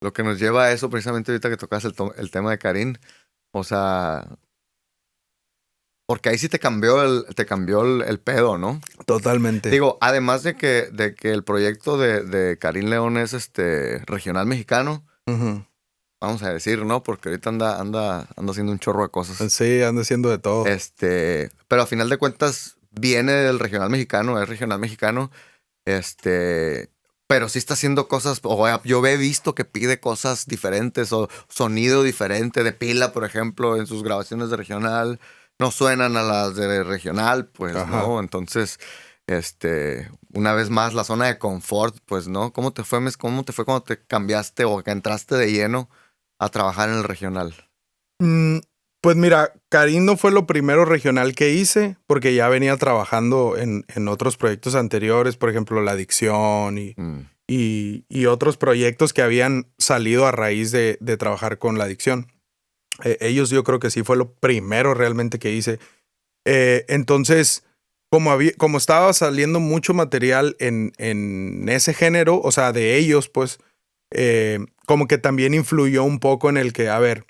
lo que nos lleva a eso, precisamente ahorita que tocas el tema de Karin, o sea, porque ahí sí te cambió el pedo, ¿no? Totalmente. Digo, además de que el proyecto de Karin León es regional mexicano, Ujú. vamos a decir, ¿no? Porque ahorita anda haciendo un chorro de cosas. Sí, ando haciendo de todo. Pero a final de cuentas viene del regional mexicano, es regional mexicano, este, pero sí está haciendo cosas, yo he visto que pide cosas diferentes o sonido diferente de pila, por ejemplo, en sus grabaciones de regional, no suenan a las de regional, pues, Ajá. ¿no? Entonces, una vez más, la zona de confort, pues, ¿no? ¿Cómo te fue, cómo te fue cuando te cambiaste o que entraste de lleno a trabajar en el regional? Mm, pues mira, Karim no fue lo primero regional que hice, porque ya venía trabajando en otros proyectos anteriores, por ejemplo, La Adicción Mm, y otros proyectos que habían salido a raíz de trabajar con La Adicción. Ellos yo creo que sí fue lo primero realmente que hice. Entonces, como estaba saliendo mucho material en ese género, o sea, de ellos, pues, como que también influyó un poco en el que, a ver,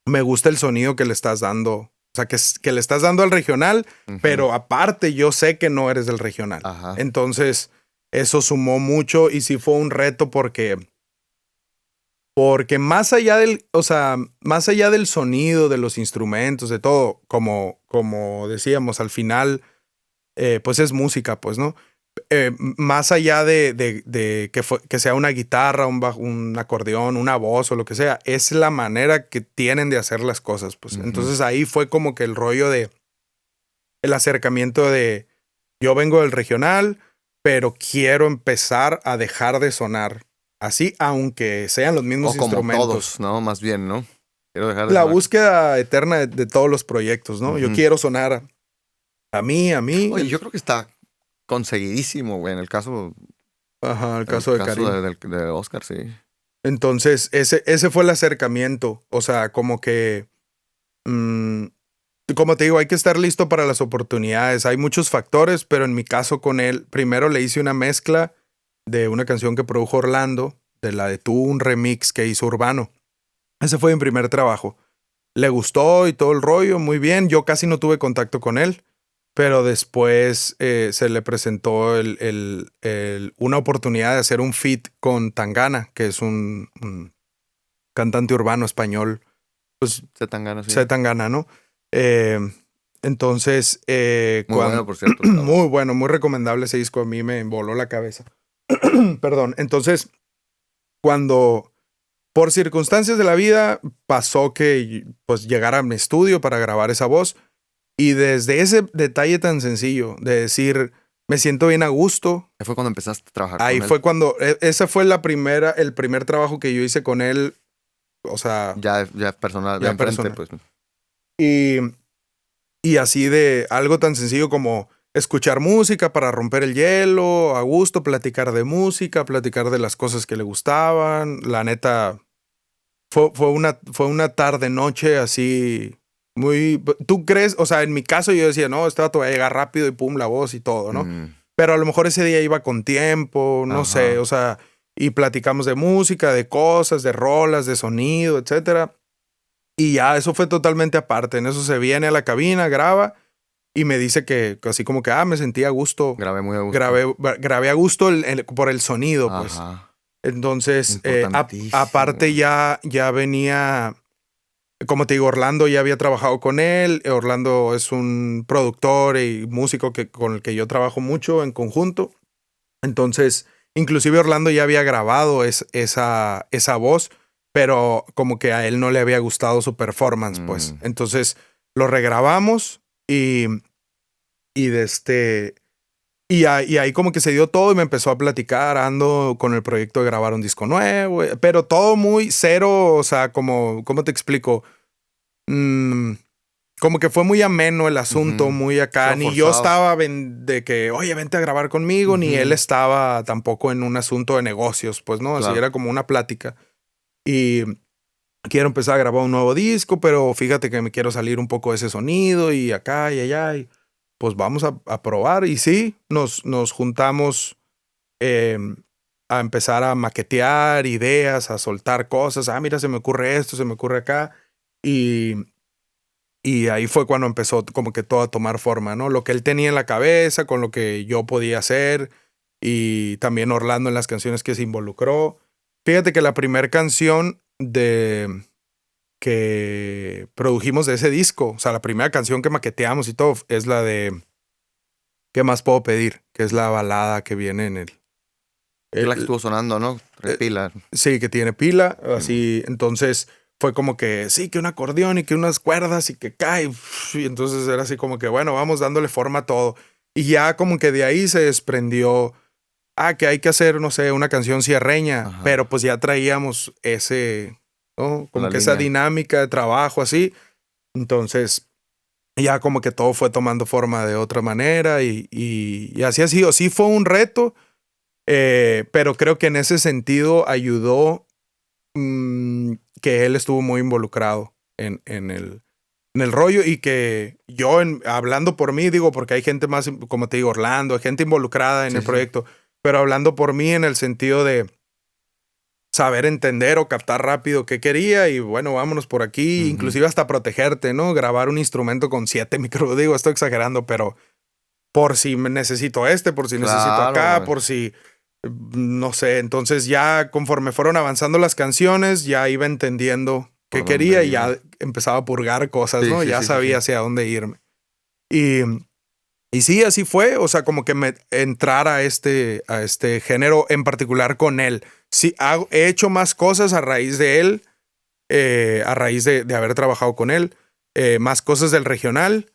me gusta el sonido que le estás dando. O sea, que le estás dando al regional, ujú, pero aparte yo sé que no eres del regional. ajá. Entonces, eso sumó mucho y sí fue un reto porque más allá del, o sea, más allá del sonido, de los instrumentos, de todo, como decíamos, al final, pues es música, pues, ¿no? Más allá de que sea una guitarra, un acordeón, una voz o lo que sea, es la manera que tienen de hacer las cosas, pues. Ujú. Entonces ahí fue como que el rollo de el acercamiento de yo vengo del regional, pero quiero empezar a dejar de sonar así, aunque sean los mismos O como instrumentos. todos, ¿no? Más bien, ¿no? Quiero dejar de La sonar. búsqueda eterna de todos los proyectos, ¿no? Yo Ujú. quiero sonar a mí, Oye, yo creo que está conseguidísimo, güey, ajá, el el caso de caso Karim. de Oscar, sí. Entonces, ese fue el acercamiento. O sea, como que, mm, como te digo, hay que estar listo para las oportunidades. Hay muchos factores, pero en mi caso con él, primero le hice una mezcla de una canción que produjo Orlando, de la de Tú, un remix que hizo Urbano. Ese fue mi primer trabajo. Le gustó y todo el rollo, muy bien. Yo casi no tuve contacto con él, pero después se le presentó una oportunidad de hacer un feat con Tangana, que es un cantante urbano español, pues Se tan ganas, sí. C. Tangana, ¿no? Eh, entonces, Muy bueno, por cierto, el trabajo. muy bueno, muy recomendable ese disco, a mí me voló la cabeza. Perdón, entonces, cuando por circunstancias de la vida pasó que pues llegara a mi estudio para grabar esa voz y desde ese detalle tan sencillo de decir, me siento bien a gusto, Ahí fue cuando empezaste a trabajar ahí con él. fue cuando, esa fue el primer trabajo que yo hice con él, o sea, Ya personal, ya ya enfrente, personal. pues. Y, y así de algo tan sencillo como escuchar música para romper el hielo, a gusto, platicar de música, platicar de las cosas que le gustaban. La neta, fue una tarde, noche así muy. ¿Tú crees? O sea, en mi caso yo decía, no, este vato va a llegar rápido y pum, la voz y todo, ¿no? Mm, Pero a lo mejor ese día iba con tiempo, no sé, o ajá. sea, y platicamos de música, de cosas, de rolas, de sonido, etcétera. Y ya, eso fue totalmente aparte. En eso se viene a la cabina, graba y me dice que así como que, me sentía a gusto. Grabé muy a gusto. Grabé a gusto por el sonido, pues. Ajá. Entonces, aparte Importantísimo. ya venía, como te digo, Orlando ya había trabajado con él. Orlando es un productor y músico con el que yo trabajo mucho en conjunto. Entonces, inclusive Orlando ya había grabado esa voz, pero como que a él no le había gustado su performance, pues. Mm, Entonces, lo regrabamos y de este. Y ahí como que se dio todo y me empezó a platicar, ando con el proyecto de grabar un disco nuevo, pero todo muy cero, o sea, ¿cómo te explico? Mm, como que fue muy ameno el asunto, ujú. muy acá. Cero Ni yo forzado. estaba de que, oye, vente a grabar conmigo, ni él Ujú, estaba tampoco en un asunto de negocios, pues no, así claro. era como una plática. Y quiero empezar a grabar un nuevo disco, pero fíjate que me quiero salir un poco de ese sonido y acá y allá. Y pues vamos a probar. Y sí, nos juntamos. a empezar a maquetear ideas, a soltar cosas. Ah, mira, se me ocurre esto, se me ocurre acá. Y ahí fue cuando empezó como que todo a tomar forma, ¿no? Lo que él tenía en la cabeza, con lo que yo podía hacer. Y también Orlando en las canciones que se involucró. Fíjate que la primera canción que produjimos de ese disco, o sea, la primera canción que maqueteamos y todo, es la de ¿Qué más puedo pedir? Que es la balada que viene en Es la que estuvo sonando, ¿no? Tres pilas. Sí, que tiene pila, así, entonces fue como que, sí, que un acordeón y que unas cuerdas y que cae, y entonces era así como que, bueno, vamos dándole forma a todo. Y ya como que de ahí se desprendió, que hay que hacer, no sé, una canción cierreña, Ajá. pero pues ya traíamos ese, ¿no? Como La que esa línea. dinámica de trabajo así, entonces ya como que todo fue tomando forma de otra manera y así ha sido. Sí fue un reto, pero creo que en ese sentido ayudó que él estuvo muy involucrado en el rollo y que yo, hablando por mí, digo, porque hay gente más, como te digo, Orlando, hay gente involucrada en Sí, el sí. proyecto, pero hablando por mí en el sentido de saber entender o captar rápido qué quería y bueno, vámonos por aquí, inclusive hasta protegerte, ¿no? Grabar un instrumento con 7 micrófonos, digo, estoy exagerando, pero por si necesito por si necesito Claro, acá, güey. por si, no sé, entonces ya conforme fueron avanzando las canciones, ya iba entendiendo qué Por quería dónde y iba. ya empezaba a purgar cosas, Sí, ¿no? sí, Ya sí, sí, sabía sí. hacia dónde irme. Y sí, así fue, o sea, como que me entrar a este género en particular con él. Sí, he hecho más cosas a raíz de él, a raíz de haber trabajado con él, más cosas del regional,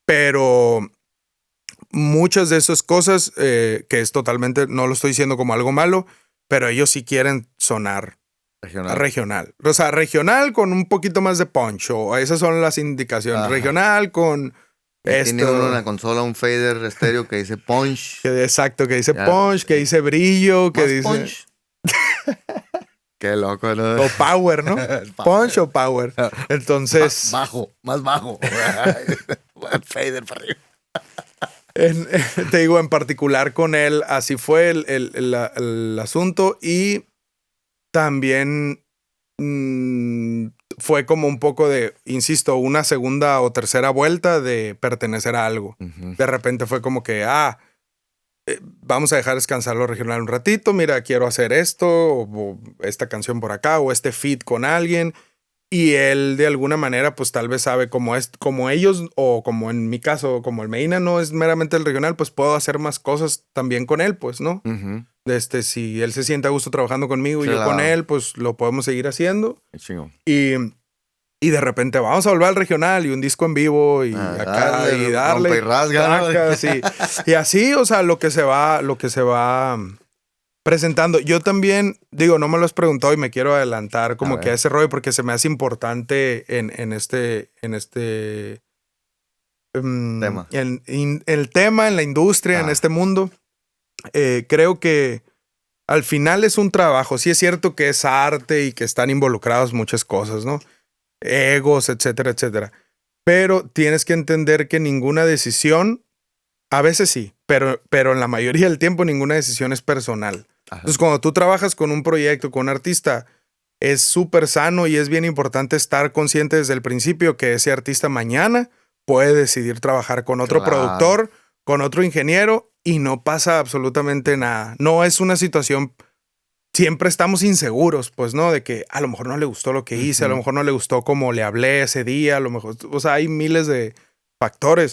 pero muchas de esas cosas, que es totalmente, no lo estoy diciendo como algo malo, pero ellos sí quieren sonar Regional. regional. O sea, regional con un poquito más de punch, o esas son las indicaciones. Ajá. Regional con Y tiene uno en la esto. consola un fader estéreo que dice punch. Exacto, que dice Ya, punch, que dice brillo, que más dice. punch. Qué loco, ¿no? O power, ¿no? Punch o power. Entonces, Más bajo. Fader para arriba. te digo, en particular con él, así fue el asunto. Y también fue como un poco de, insisto, una segunda o tercera vuelta de pertenecer a algo. De repente fue como que, vamos a dejar descansar lo regional un ratito, mira, quiero hacer esto, o esta canción por acá, o este feat con alguien. Y él de alguna manera pues tal vez sabe como ellos, o como en mi caso, como el Medina no es meramente el regional, pues puedo hacer más cosas también con él, pues, ¿no? Si él se siente a gusto trabajando conmigo y yo con él, pues lo podemos seguir haciendo. Qué chingón. Y de repente vamos a volver al regional y un disco en vivo y acá y darle. Rompe y rasga, ¿no? Tracas, y así, o sea, lo que se va presentando. Yo también, digo, no me lo has preguntado y me quiero adelantar como que a ese rollo porque se me hace importante en este tema. el tema, en la industria, en este mundo. Creo que al final es un trabajo. Sí es cierto que es arte y que están involucrados muchas cosas, ¿no? Egos, etcétera, etcétera. Pero tienes que entender que ninguna decisión, a veces sí, pero en la mayoría del tiempo ninguna decisión es personal. Ajá. Entonces, cuando tú trabajas con un proyecto, con un artista, es súper sano y es bien importante estar consciente desde el principio que ese artista mañana puede decidir trabajar con otro productor, con otro ingeniero y no pasa absolutamente nada. No es una situación. Siempre estamos inseguros, pues, ¿no? De que a lo mejor no le gustó lo que hice, a lo mejor no le gustó cómo le hablé ese día, a lo mejor, o sea, hay miles de factores.